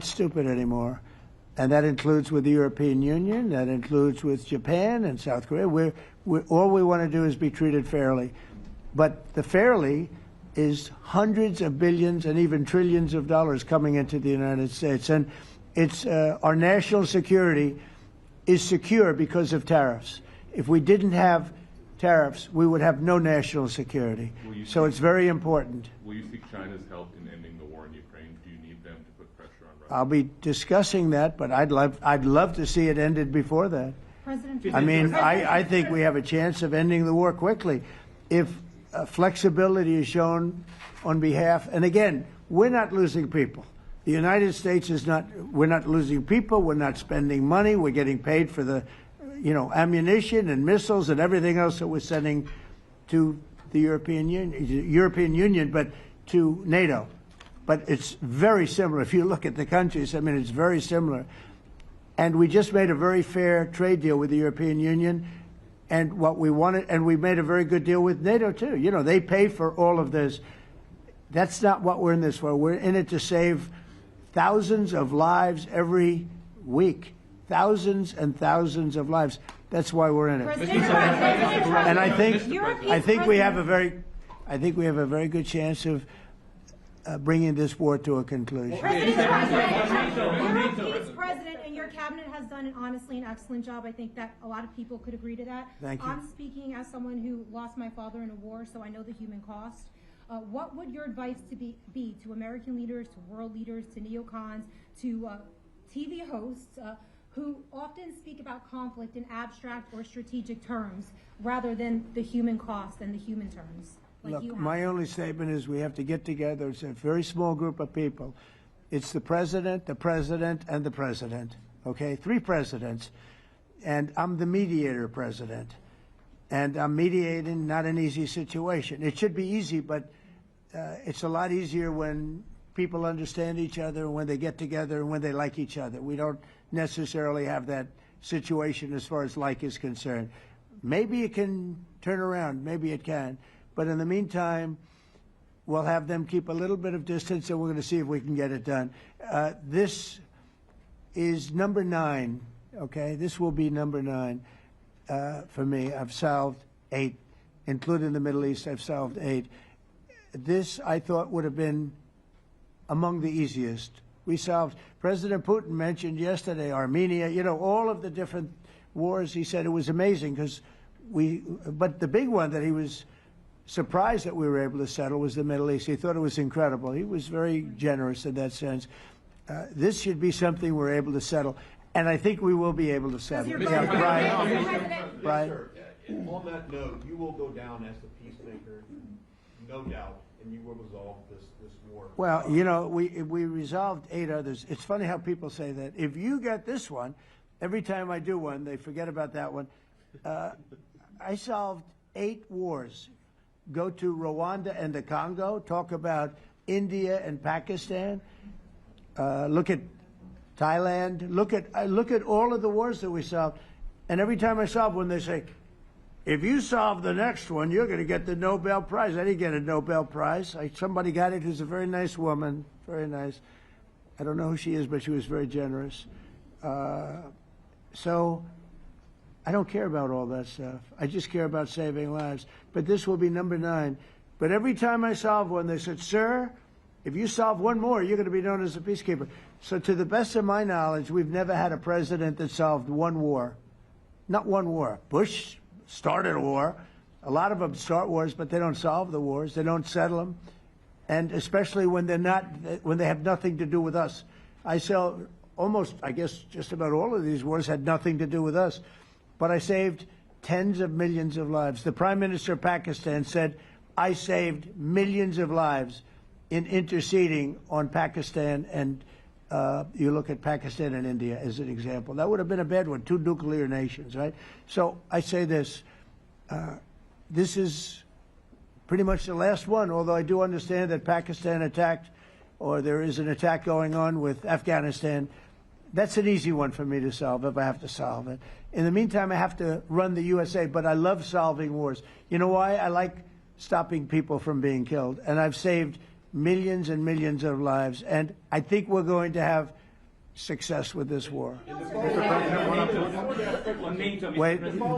stupid anymore. And that includes with the European Union, that includes with Japan and South Korea. All we want to do is be treated fairly. But the fairly is hundreds of billions and even trillions of dollars coming into the United States. And it's our national security is secure because of tariffs. If we didn't have tariffs, we would have no national security. So it's very important. Will you seek China's help in ending the war in Ukraine? Do you need them to put pressure on Russia? I'll be discussing that, but I'd love to see it ended before that. I think we have a chance of ending the war quickly if flexibility is shown on behalf. And again, we're not losing people. The United States is not. We're not losing people. We're not spending money. We're getting paid for the, ammunition and missiles and everything else that we're sending to the European Union, but to NATO. But it's very similar. If you look at the countries, it's very similar. And we just made a very fair trade deal with the European Union, and what we wanted, and we made a very good deal with NATO too. They pay for all of this. That's not what we're in this for. We're in it to save thousands of lives every week. Thousands and thousands of lives. That's why we're in it. And I think we have a very good chance of bringing this war to a conclusion. Europe's president and your cabinet has done honestly an excellent job. I think that a lot of people could agree to that. Thank you. I'm speaking as someone who lost my father in a war, so I know the human cost. What would your advice be to American leaders, to world leaders, to neocons, to TV hosts who often speak about conflict in abstract or strategic terms rather than the human cost and the human terms? Look, my only statement is we have to get together. It's a very small group of people. It's the president, and the president. Okay, 3 presidents. And I'm the mediator president. And I'm mediating not an easy situation. It should be easy, but it's a lot easier when people understand each other, when they get together, and when they like each other. We don't necessarily have that situation as far as like is concerned. Maybe it can turn around. Maybe it can. But in the meantime, we'll have them keep a little bit of distance, and we're going to see if we can get it done. This is number 9, okay? This will be number 9 for me. I've solved 8, including the Middle East. I've solved 8. This, I thought, would have been among the easiest. We solved, President Putin mentioned yesterday Armenia, all of the different wars. He said it was amazing because but the big one that he was surprised that we were able to settle was the Middle East. He thought it was incredible. He was very generous in that sense. This should be something we're able to settle, and I think we will be able to settle. Brian. On that note, you will go down as the peacemaker, no doubt, and you will resolve this war. Well, we resolved 8 others. It's funny how people say that. If you get this one, every time I do one, they forget about that one. I solved 8 wars. Go to Rwanda and the Congo, talk about India and Pakistan, look at Thailand, look at all of the wars that we solved. And every time I solve one, they say, if you solve the next one, you're going to get the Nobel Prize. I didn't get a Nobel Prize. Somebody got it who's a very nice woman, very nice. I don't know who she is, but she was very generous. So I don't care about all that stuff. I just care about saving lives. But this will be number 9. But every time I solve one, they said, sir, if you solve one more, you're going to be known as a peacekeeper. So to the best of my knowledge, we've never had a president that solved one war. Not one war. Bush started a war. A lot of them start wars, but they don't solve the wars. They don't settle them. And especially when they have nothing to do with us. I guess just about all of these wars had nothing to do with us. But I saved tens of millions of lives. The Prime Minister of Pakistan said, I saved millions of lives in interceding on Pakistan, and you look at Pakistan and India as an example. That would have been a bad one, 2 nuclear nations, right? So I say this, this is pretty much the last one, although I do understand that Pakistan attacked, or there is an attack going on with Afghanistan. That's an easy one for me to solve if I have to solve it. In the meantime, I have to run the USA, but I love solving wars. You know why? I like stopping people from being killed, and I've saved millions and millions of lives, and I think we're going to have success with this war. Mr. President, Wait.